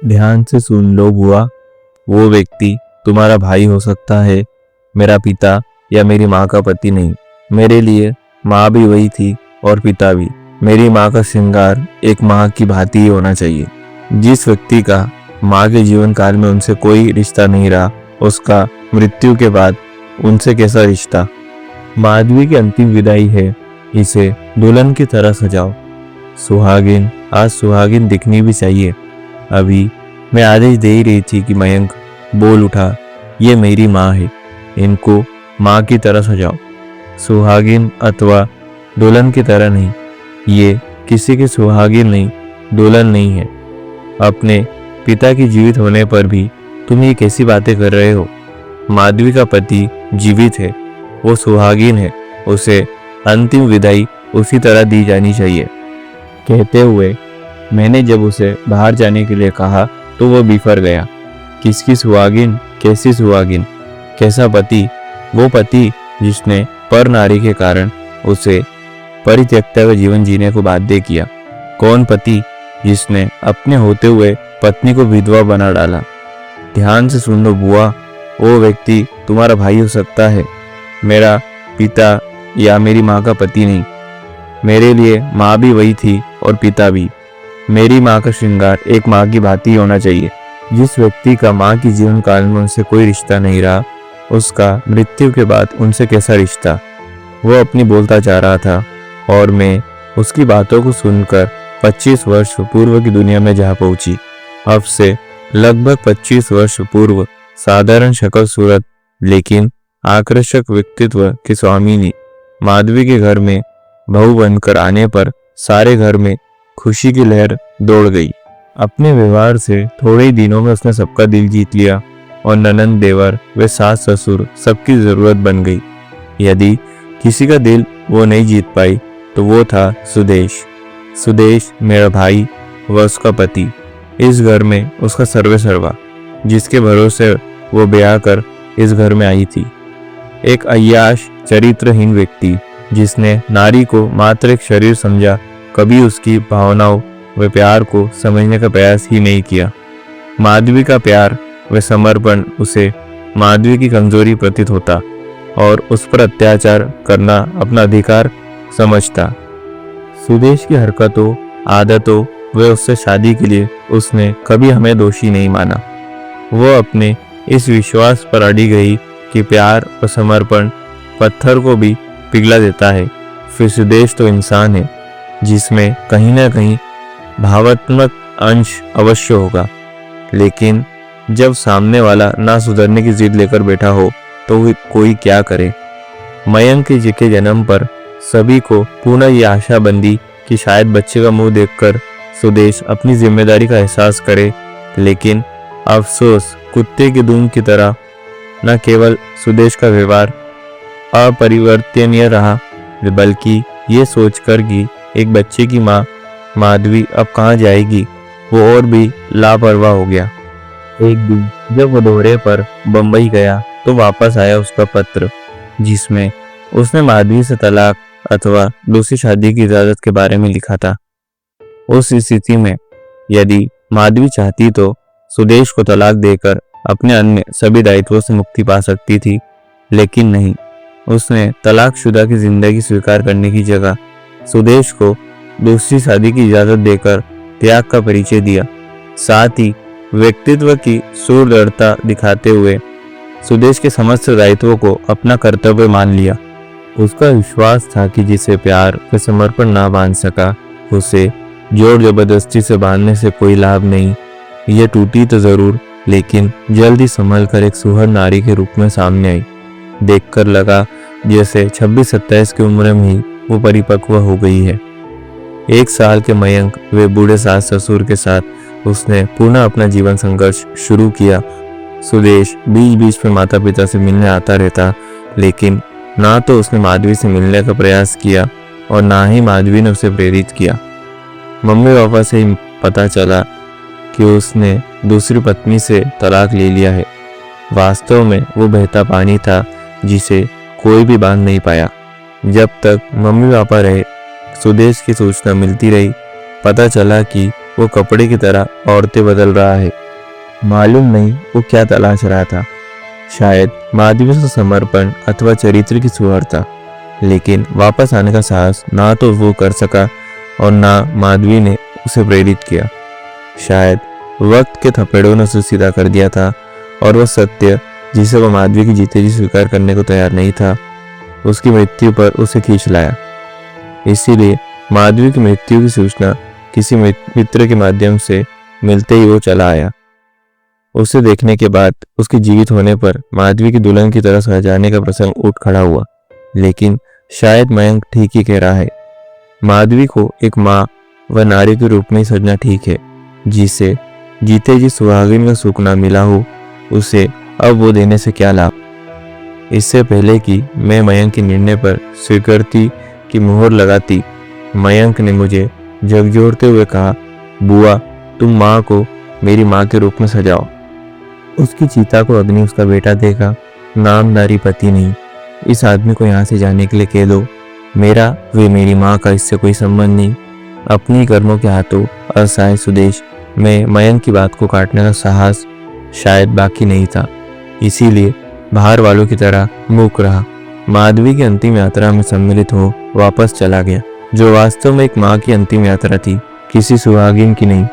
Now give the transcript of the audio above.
ध्यान से सुन लो बुआ। वो व्यक्ति तुम्हारा भाई हो सकता है, मेरा पिता या मेरी माँ का पति नहीं। मेरे लिए माँ भी वही थी और पिता भी। मेरी माँ का श्रृंगार एक माँ की भांति ही होना चाहिए। जिस व्यक्ति का माँ के जीवन काल में उनसे कोई रिश्ता नहीं रहा, उसका मृत्यु के बाद उनसे कैसा रिश्ता। माधवी की अंतिम विदाई है, इसे दुल्हन की तरह सजाओ। सुहागिन, आज सुहागिन दिखनी भी चाहिए। अभी मैं आदेश दे ही रही थी कि मयंक बोल उठा, ये मेरी माँ है, इनको माँ की तरह सजाओ। सुहागिन अथवा दुल्हन की तरह नहीं, ये किसी की सुहागिन नहीं, दुल्हन नहीं है। अपने पिता की जीवित होने पर भी तुम ये कैसी बातें कर रहे हो। माधवी का पति जीवित है, वो सुहागिन है, उसे अंतिम विदाई उसी तरह दी जानी चाहिए। कहते हुए मैंने जब उसे बाहर जाने के लिए कहा तो वो बिफर गया। किसकी सुहागिन, कैसी सुहागिन, कैसा पति। वो पति जिसने पर नारी के कारण उसे परित्यक्ता हुए जीवन जीने को बाध्य किया। कौन पति जिसने अपने होते हुए पत्नी को विधवा बना डाला। ध्यान से सुन लो बुआ, वो व्यक्ति तुम्हारा भाई हो सकता है, मेरा पिता या मेरी माँ का पति नहीं। मेरे लिए माँ भी वही थी और पिता भी। मेरी माँ का श्रृंगार एक माँ की भांति होना चाहिए। जिस व्यक्ति का माँ की जीवन काल में उनसे कोई रिश्ता नहीं रहा, उसका मृत्यु के बाद उनसे कैसा रिश्ता। वो अपनी बोलता जा रहा था और मैं उसकी बातों को सुनकर 25 वर्ष पूर्व की दुनिया में जा पहुंची। अब से लगभग 25 वर्ष पूर्व साधारण शक्ल सूरत लेकिन आकर्षक व्यक्तित्व की स्वामिनी माधवी के घर में बहू बनकर आने पर सारे घर में खुशी की लहर दौड़ गई। अपने व्यवहार से थोड़े ही दिनों में उसने सबका दिल जीत लिया और ननंद, देवर व सास ससुर सबकी जरूरत बन गई। यदि किसी का दिल वो नहीं जीत पाई तो वो था सुदेश। सुदेश मेरा भाई व उसका पति, इस घर में उसका सर्वे सर्वा, जिसके भरोसे वो ब्याह कर इस घर में आई थी। एक अय्याश चरित्रहीन व्यक्ति जिसने नारी को मात्र एक शरीर समझा, कभी उसकी भावनाओं व प्यार को समझने का प्रयास ही नहीं किया। माधवी का प्यार व समर्पण उसे माधवी की कमजोरी प्रतीत होता और उस पर अत्याचार करना अपना अधिकार समझता। सुदेश की हरकतों, आदतों व उससे शादी के लिए उसने कभी हमें दोषी नहीं माना। वो अपने इस विश्वास पर अड़ी गई कि प्यार और समर्पण पत्थर को भी पिघला देता है। फिर सुदेश तो इंसान है जिसमें कहीं ना कहीं भावात्मक अंश अवश्य होगा, लेकिन जब सामने वाला ना सुधरने की जिद लेकर बैठा हो तो कोई क्या करे। मयंक जी के जन्म पर सभी को पुनः ये आशा बंदी कि शायद बच्चे का मुंह देखकर सुदेश अपनी जिम्मेदारी का एहसास करे, लेकिन अफसोस कुत्ते की दुम की तरह न केवल सुदेश का व्यवहार अपरिवर्तनीय रहा, बल्कि ये सोचकर कि एक बच्चे की माँ माधवी अब कहाँ जाएगी, वो और भी लापरवाह हो गया। एक दिन जब वो दौरे पर बंबई गया तो वापस आया उसका पत्र, जिसमें उसने माधवी से तलाक अथवा दूसरी शादी की इजाजत के बारे में लिखा था। उस स्थिति में यदि माधवी चाहती तो सुदेश को तलाक देकर अपने अन्य सभी दायित्वों से मुक्ति पा सकती थी, लेकिन नहीं। उसने तलाकशुदा की जिंदगी स्वीकार करने की जगह सुदेश को दूसरी शादी की इजाजत देकर त्याग का परिचय दिया। साथ ही व्यक्तित्व की सुदृढ़ता दिखाते हुए सुदेश के समस्त दायित्वों को अपना कर्तव्य मान लिया। उसका विश्वास था कि जिसे प्यार व समर्पण ना बांध सका, उसे जोर जबरदस्ती से बांधने से कोई लाभ नहीं। यह टूटी तो जरूर, लेकिन जल्द ही संभल कर एक सुहर नारी के रूप में सामने आई। देखकर लगा जैसे 26-27 की उम्र में ही वो परिपक्व हो गई है। 1 साल के मयंक वे बूढ़े सास ससुर के साथ उसने पुनः अपना जीवन संघर्ष शुरू किया। सुदेश बीच बीच में माता पिता से मिलने आता रहता, लेकिन ना तो उसने माधवी से मिलने का प्रयास किया और ना ही माधवी ने उसे प्रेरित किया। मम्मी पापा से ही पता चला कि उसने दूसरी पत्नी से तलाक ले लिया है। वास्तव में वो बहता पानी था जिसे कोई भी बांध नहीं पाया। जब तक मम्मी पापा रहे, सुदेश की सूचना मिलती रही। पता चला कि वो कपड़े की तरह औरतें बदल रहा है। मालूम नहीं वो क्या तलाश रहा था, शायद माधवी से समर्पण अथवा चरित्र की सुहरता, लेकिन वापस आने का साहस ना तो वो कर सका और ना माधवी ने उसे प्रेरित किया। शायद वक्त के थपेड़ों ने उसे सीधा कर दिया था और वह सत्य जिसे वह माधवी की जीते जी स्वीकार करने को तैयार नहीं था, उसकी मृत्यु पर उसे खींच लाया। इसीलिए माधवी की मृत्यु की सूचना किसी मित्र के माध्यम से मिलते ही वो चला आया। उसे देखने के बाद उसके जीवित होने पर माधवी की दुल्हन की तरह सजाने का प्रसंग उठ खड़ा हुआ। लेकिन शायद मयंक ठीक ही कह रहा है, माधवी को एक माँ व नारी के रूप में ही सजना ठीक है। जिसे जीते जी सुहागिन का सुख ना मिला हो, उसे अब वो देने से क्या लाभ। इससे पहले कि मैं मयंक के निर्णय पर स्वीकृति की मुहर लगाती, मयंक ने मुझे झकझोरते हुए कहा, बुआ तुम माँ को मेरी माँ के रूप में सजाओ। उसकी चिता को अग्नि उसका बेटा देगा, नामधारी पति नहीं। इस आदमी को यहाँ से जाने के लिए कह दो। मेरा वे मेरी माँ का इससे कोई संबंध नहीं। अपनी कर्मों के हाथों असहाय सुदेश में मयंक की बात को काटने का साहस शायद बाकी नहीं था, इसीलिए बाहर वालों की तरह मूक रहा। माधवी की अंतिम यात्रा में सम्मिलित हो वापस चला गया, जो वास्तव में एक माँ की अंतिम यात्रा थी, किसी सुहागिन की नहीं।